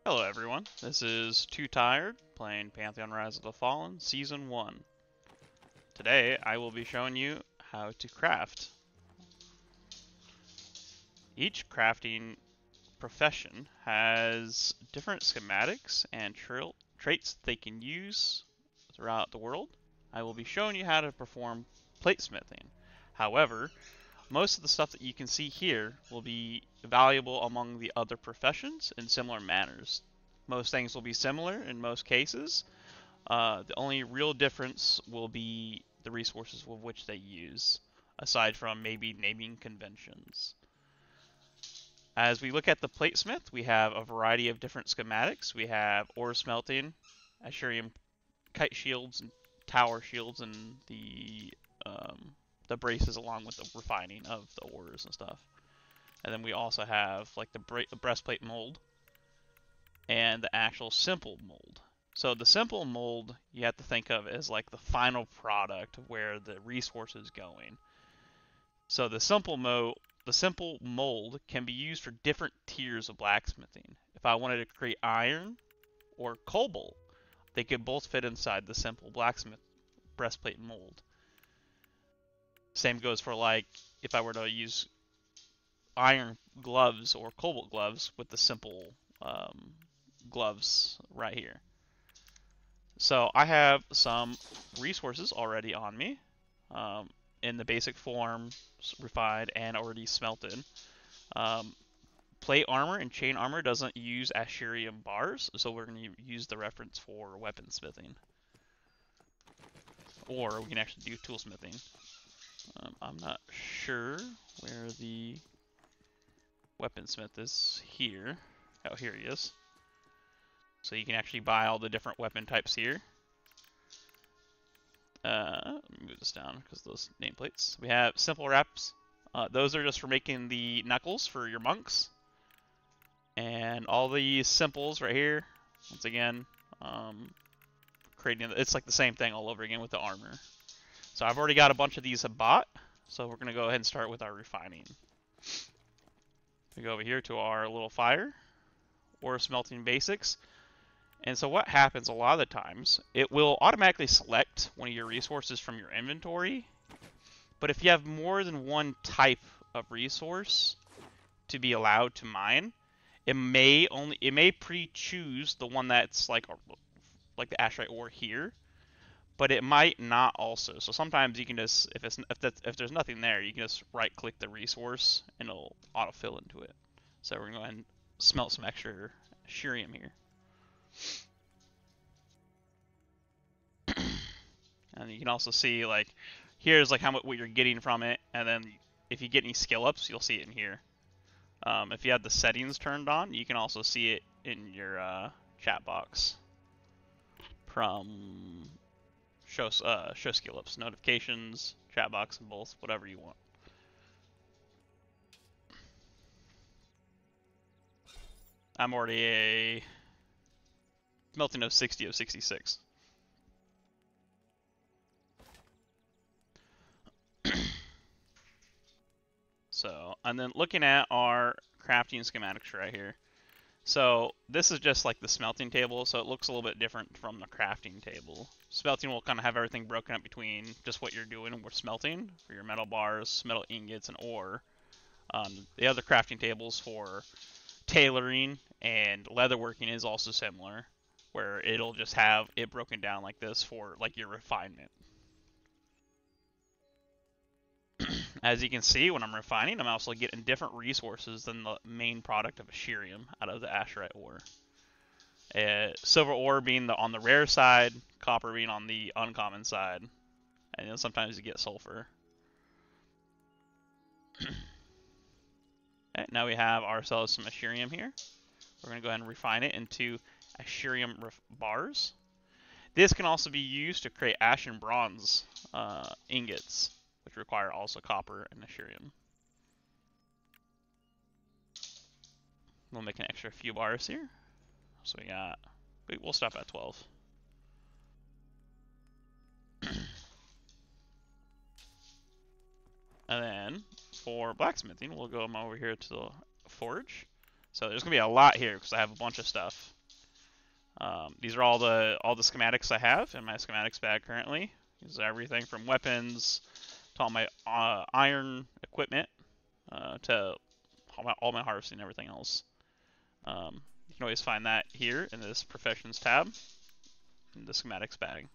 Hello everyone, this is Tootired, playing Pantheon Rise of the Fallen, Season 1. Today I will be showing you how to craft. Each crafting profession has different schematics and traits they can use throughout the world. I will be showing you how to perform platesmithing. However, most of the stuff that you can see here will be valuable among the other professions in similar manners. Most things will be similar in most cases. The only real difference will be the resources with which they use, aside from maybe naming conventions. As we look at the platesmith, we have a variety of different schematics. We have ore smelting, Ashurian kite shields, and tower shields, and the braces along with the refining of the ores and stuff. And then we also have like the breastplate mold and the actual simple mold. So the simple mold you have to think of as like the final product where the resource is going. So the simple mold can be used for different tiers of blacksmithing. If I wanted to create iron or cobalt, they could both fit inside the simple blacksmith breastplate mold. Same goes for like if I were to use iron gloves or cobalt gloves with the simple gloves right here. So I have some resources already on me in the basic form, refined and already smelted. Plate armor and chain armor doesn't use Ashurian bars, so we're going to use the reference for weaponsmithing. Or we can actually do toolsmithing. I'm not sure where the weaponsmith is here. Oh, here he is. So you can actually buy all the different weapon types here. Let me move this down because those nameplates. We have simple wraps. Those are just for making the knuckles for your monks. And all these simples right here, once again, it's like the same thing all over again with the armor. So I've already got a bunch of these bought, so we're going to go ahead and start with our refining. We go over here to our little fire, ore smelting basics. And so what happens a lot of the times, it will automatically select one of your resources from your inventory. But if you have more than one type of resource to be allowed to mine, it may pre-choose the one that's like the Ashite ore here, but it might not also. So sometimes you can just if there's nothing there, you can just right-click the resource and it'll autofill into it. So we're gonna go ahead and smelt some extra Shurium here. And you can also see like here's like what you're getting from it, and then if you get any skill ups, you'll see it in here. If you have the settings turned on, you can also see it in your chat box from show skill ups, notifications, chat box, and both, whatever you want. I'm already a melting of 60 of 66. So, and then looking at our crafting schematics right here. So this is just like the smelting table, so it looks a little bit different from the crafting table. Smelting will kind of have everything broken up between just what you're doing with smelting for your metal bars, metal ingots, and ore. The other crafting tables for tailoring and leatherworking is also similar, where it'll just have it broken down like this for like your refinement. As you can see, when I'm refining, I'm also getting different resources than the main product of Ashurium out of the Ashurite ore. Silver ore being on the rare side, copper being on the uncommon side, and then sometimes you get sulfur. Okay, now we have ourselves some Ashurium here. We're going to go ahead and refine it into Ashurium bars. This can also be used to create ash and bronze ingots, which require also copper and Ashurium. We'll make an extra few bars here. So we'll stop at 12. And then for blacksmithing, we'll go over here to the forge. So there's gonna be a lot here because I have a bunch of stuff. These are all the schematics I have in my schematics bag currently. These are everything from weapons to all my iron equipment to all my harvesting and everything else. You can always find that here in this professions tab in the schematics bag.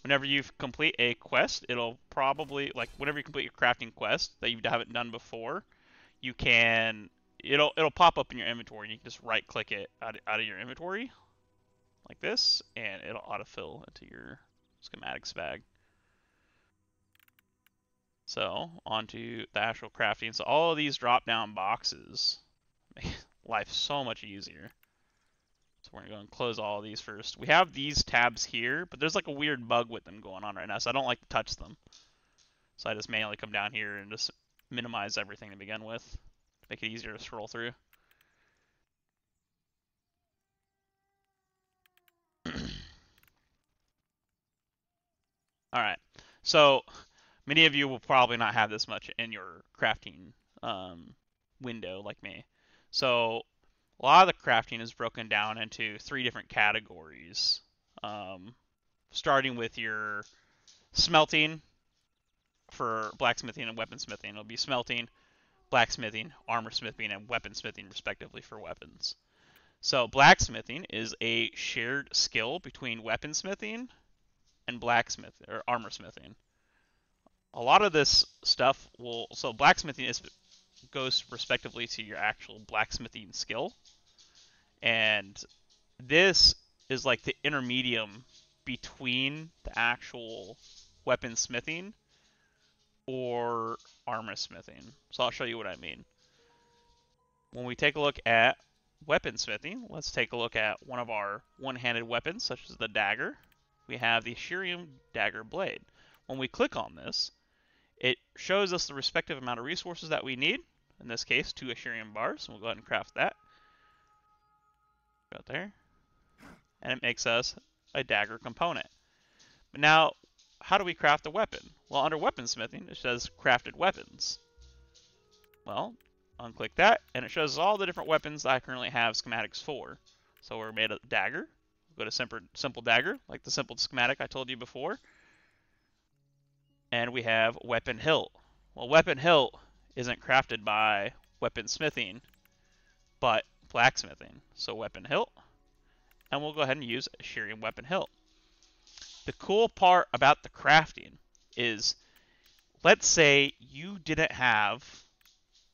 Whenever you complete a quest, it'll probably, like whenever you complete your crafting quest that you haven't done before, you can, it'll pop up in your inventory and you can just right click it out of your inventory like this and it'll autofill into your schematics bag. So onto the actual crafting. So all of these drop down boxes make life so much easier. So we're going to go and close all of these first. We have these tabs here, but there's like a weird bug with them going on right now, so I don't like to touch them. So I just manually come down here and just minimize everything to begin with to make it easier to scroll through. Alright, so many of you will probably not have this much in your crafting window like me. So a lot of the crafting is broken down into 3 different categories. Starting with your smelting for blacksmithing and weaponsmithing. It'll be smelting, blacksmithing, armor smithing, and weaponsmithing respectively for weapons. So blacksmithing is a shared skill between weaponsmithing and blacksmith or armor smithing. A lot of this stuff will, so blacksmithing goes respectively to your actual blacksmithing skill, and this is like the intermedium between the actual weaponsmithing or armor smithing. So I'll show you what I mean. When we take a look at weaponsmithing, let's take a look at one of our one-handed weapons, such as the dagger. We have the Asherium dagger blade. When we click on this, it shows us the respective amount of resources that we need. In this case, 2 Asherium bars. We'll go ahead and craft that. Go there. And it makes us a dagger component. But now, how do we craft a weapon? Well, under weaponsmithing, it says crafted weapons. Well, unclick that, and it shows us all the different weapons that I currently have schematics for. So we're made a dagger. We'll go to simple dagger, like the simple schematic I told you before. And we have weapon hilt. Well, weapon hilt isn't crafted by weaponsmithing, but blacksmithing. So weapon hilt, and we'll go ahead and use Asherium weapon hilt. The cool part about the crafting is, let's say you didn't have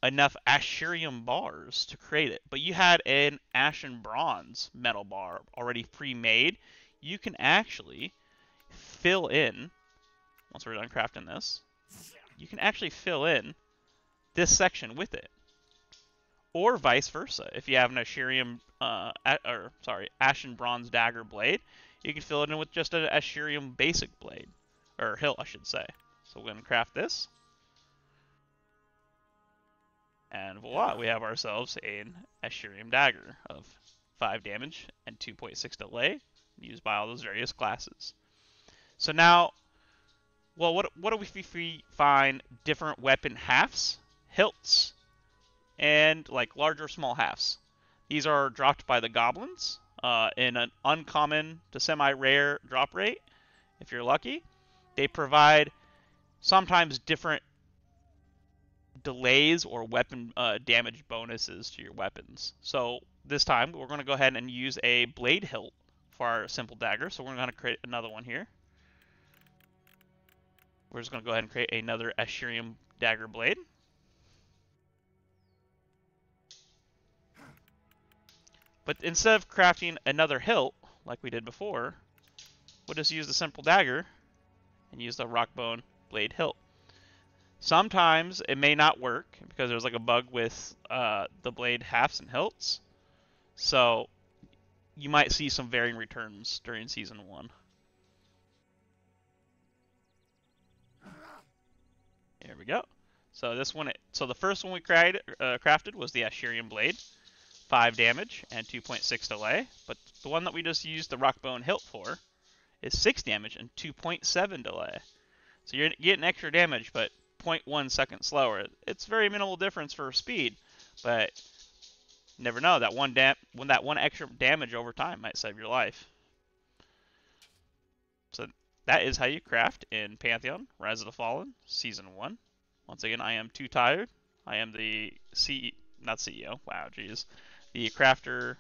enough Asherium bars to create it, but you had an Ashen Bronze metal bar already pre-made. You can actually fill in, once we're done crafting this, you can actually fill in this section with it. Or vice versa. If you have an Asherium, Ashen Bronze dagger blade, you can fill it in with just an Asherium basic blade. Or hilt, I should say. So we're going to craft this. And voila, we have ourselves an Asherium dagger of 5 damage and 2.6 delay, used by all those various classes. So now, well, what do we find different weapon halves, hilts, and like large or small halves? These are dropped by the goblins in an uncommon to semi-rare drop rate, if you're lucky. They provide sometimes different delays or weapon damage bonuses to your weapons. So this time we're going to go ahead and use a blade hilt for our simple dagger. So we're going to create another one here. We're just going to go ahead and create another Asherium dagger blade. But instead of crafting another hilt like we did before, we'll just use the simple dagger and use the rockbone blade hilt. Sometimes it may not work because there's like a bug with the blade halves and hilts. So you might see some varying returns during Season 1. Here we go. So this one, so the first one we crafted was the Asherium blade, 5 damage and 2.6 delay. But the one that we just used the rockbone hilt for is 6 damage and 2.7 delay. So you're getting extra damage, but 0.1 second slower. It's very minimal difference for speed, but Never know, that one extra damage over time might save your life. So that is how you craft in Pantheon, Rise of the Fallen, Season 1. Once again, I am Tootired. I am the not CEO, wow, jeez. The crafter,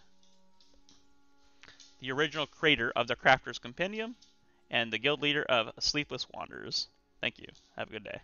the original creator of the Crafter's Compendium, and the guild leader of Sleepless Wanderers. Thank you. Have a good day.